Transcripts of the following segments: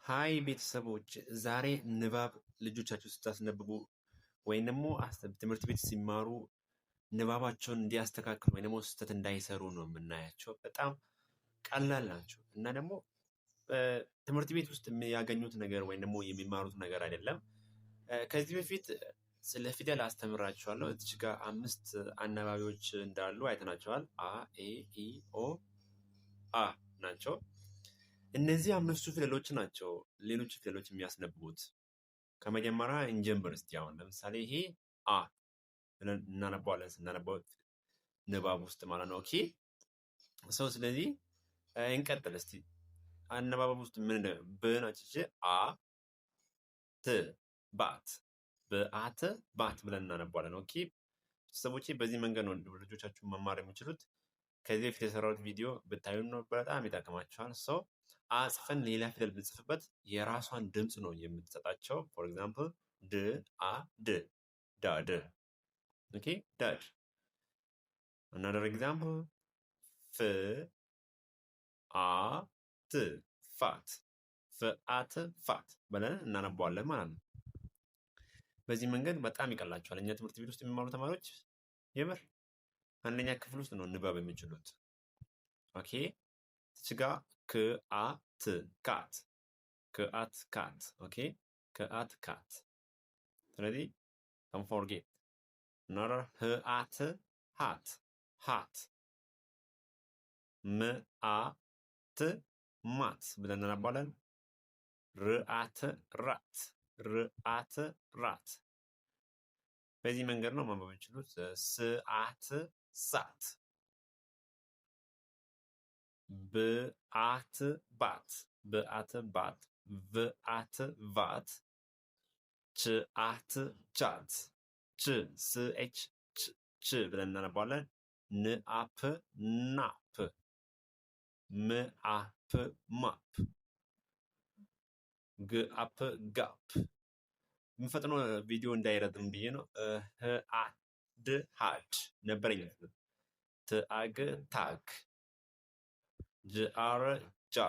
ሃይ ቤተሰቦች ዛሬ ንባብ ልጆቻችሁ ስታስነብቡ ወይም ደግሞ ትምህርት ቤት ሲማሩ ንባባቸውን እንዲያስተካክሉ ወይም ደግሞ ስህተት እንዳይሰሩ ነው የምናያቸው። በጣም ቀላል ናቸው እና ደግሞ ትምህርት ቤት ውስጥ የሚያገኙት ነገር ወይም ደግሞ የሚማሩት ነገር አይደለም። ከዚህ በፊት ስለ ፊደል አስተምራችኋለሁ። እዚህ ጋር 5 አናባቢዎች እንዳሉ አይተናቸዋል። አ፣ ኤ፣ ኢ፣ ኦ፣ አ ናቸው። እነዚህ 5ቱ ፊደሎች ናቸው ሌሎች ፊደሎች የሚያስነብቡት። ከመጀመሪያ እንጀምር እስቲ። አሁን ለምሳሌ ይሄ አ ብለን እናነባዋለን፣ ስናነባው ንባብ ውስጥ ማለት ነው። ኦኬ ሰው ስለዚህ እንቀጥል እስቲ። አነባበብ ውስጥ ምን በናችቼ አ ት ባት በአተ ባት ብለን እናነባዋለን። ኦኬ ሰዎች በዚህ መንገድ ነው ልጆቻችሁን መማር የሚችሉት። ከዚህ በፊት የሰራሁት ቪዲዮ ብታዩ ነው በጣም ይጠቅማቸዋል። ሰው አጽፈን ሌላ ፊደል ብንጽፍበት የራሷን ድምፅ ነው የምትሰጣቸው። ፎር ኤግዛምፕል ድ አ ድ ዳድ። ኦኬ ዳድ። another example ፍ አ ት ፋት ፍአት ፋት ብለን እናነባዋለን ማለት ነው። በዚህ መንገድ በጣም ይቀላቸዋል። እኛ ትምህርት ቤት ውስጥ የሚማሩ ተማሪዎች የምር አንደኛ ክፍል ውስጥ ነው ንባብ የሚችሉት። ኦኬ እዚጋ ክአት ካት ክአት ካት። ኦኬ ክአት ካት። ስለዚህ don't forget another ህአት ሃት ሃት ምአት ማት ብለን እናነባዋለን። ርአት ራት ርአት ራት። በዚህ መንገድ ነው ማንበብ የሚችሉት። ስአት ሳት ብአት ባት ብአት ባት vአት ቫት ችአት ቻት ች ስኤች ች ብለን እናነባዋለን። ንአፕ ናፕ ምአፕ ማፕ ግአፕ ጋፕ። የምፈጥነው ቪዲዮ እንዳይረዝም ብዬ ነው። ህአድ ሃድ ነበረኝ። ትአግ ታግ ጅአር ጃ።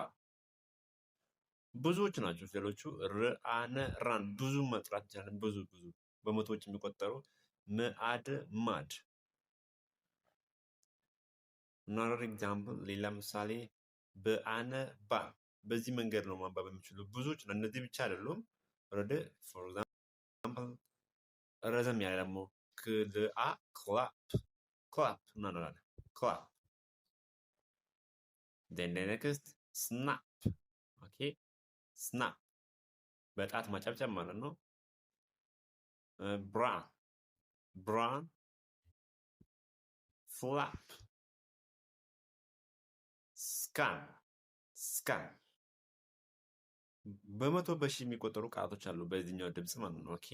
ብዙዎች ናቸው ፊደሎቹ። ርአነ ራን ብዙ መጥራት ይቻላል። ብዙ በመቶዎች የሚቆጠሩ። ምአድ ማድ። another example ሌላ ምሳሌ በአነ ባ። በዚህ መንገድ ነው ማንበብ የሚችሉ ብዙዎች ነው። እነዚህ ብቻ አይደሉም። ወረደ for example ረዘም ያለ ደግሞ ክልአ ክላፕ ክላፕ እናደርጋለን። ክላፕ then the next snap. ኦኬ snap በጣት ማጨብጨብ ማለት ነው። ብራን ብራን ፍላፕ ስካን ስካን። በመቶ በሺ የሚቆጠሩ ቃላቶች አሉ በዚህኛው ድምጽ ማለት ነው። ኦኬ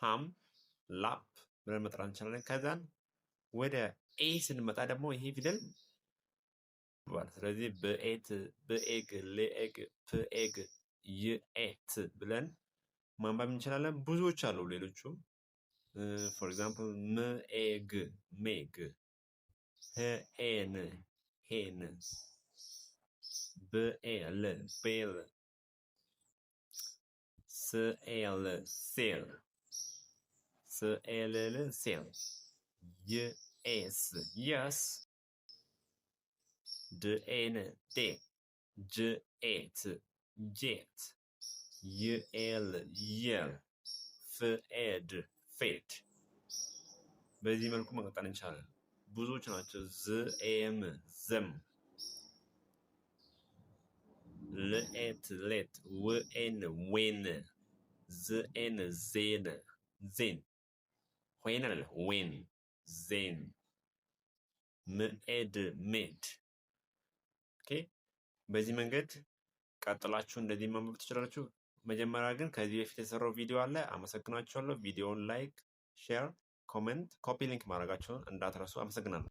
ሃም ላፕ ብለን መጥራት እንችላለን። ከዛን ወደ ኤ ስንመጣ ደግሞ ይሄ ፊደል ስለዚህ በኤት በኤግ ለኤግ ፕኤግ ይኤት ብለን ማንበብ እንችላለን። ብዙዎች አሉ ሌሎቹም። ፎር ኤግዛምፕል ምኤግ ሜግ ሄን ሄን ብኤል ቤል ስኤል ሴል ስኤልል ሴል ይኤስ የስ ድኤን ዴት ጅኤት ጄት ይኤል የል ፍኤድ ፌድ። በዚህ መልኩ መቀጠል እንችላለን። ብዙዎች ናቸው። ዝኤም ዘም ልኤት ሌት ውኤን ዌን ዝኤን ዜን ዜን ሆይን አለ ዌን ዜን ምኤድ ሜድ። ኦኬ በዚህ መንገድ ቀጥላችሁ እንደዚህ ማንበብ ትችላላችሁ። መጀመሪያ ግን ከዚህ በፊት የሰራው ቪዲዮ አለ። አመሰግናችኋለሁ። ቪዲዮውን ላይክ፣ ሼር፣ ኮሜንት፣ ኮፒ ሊንክ ማድረጋችሁን እንዳትረሱ። አመሰግናለሁ።